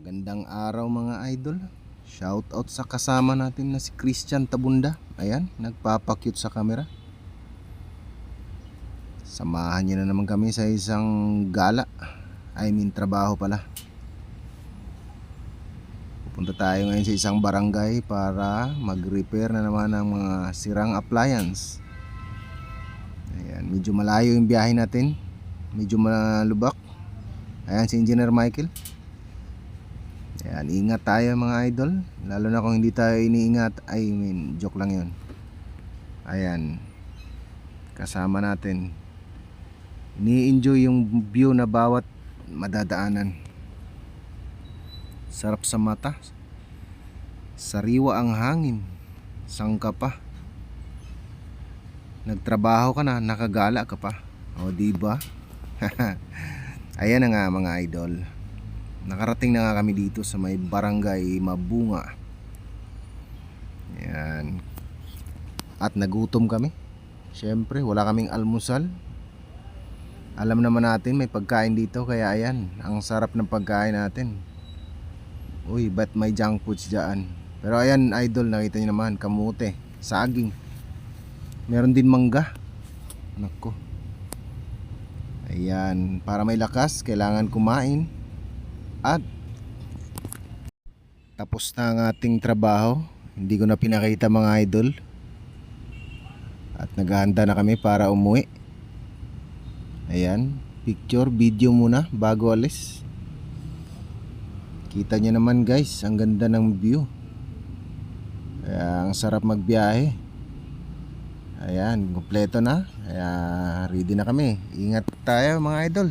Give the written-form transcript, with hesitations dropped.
Magandang araw mga idol. Shout out sa kasama natin na si Christian Tabunda. Ayan, nagpapakyut sa camera. Samahan niyo na naman kami sa isang gala. Trabaho pala. Pupunta tayo ngayon sa isang barangay para mag-repair na naman ng mga sirang appliance. Ayan, medyo malayo yung biyahe natin. Medyo malubak. Ayan si Engineer Michael. Ayan, ingat tayo mga idol. Lalo na kung hindi tayo iniingat. Joke lang yun. Ayan, kasama natin. Ni-enjoy yung view na bawat madadaanan. Sarap sa mata. Sariwa ang hangin. Sangka pa. Nagtrabaho ka na, nakagala ka pa. O diba? Ayan na nga mga idol. Nakarating na nga kami dito sa may barangay Mabunga. Yan. At nagutom kami. Siyempre wala kaming almusal. Alam naman natin may pagkain dito. Kaya ayan, ang sarap ng pagkain natin. Uy, ba't may junk foods dyan? Pero ayan idol, nakita nyo naman, kamote, saging. Meron din mangga. Nako. Ayan, para may lakas kailangan kumain. At tapos na ang ating trabaho. Hindi ko na pinakita mga idol. At naghahanda na kami para umuwi. Ayan, picture, video muna bago alis. Kita nyo naman guys, ang ganda ng view. Kaya ang sarap magbiyahe. Ayan, kompleto na. Kaya ready na kami. Ingat tayo mga idol.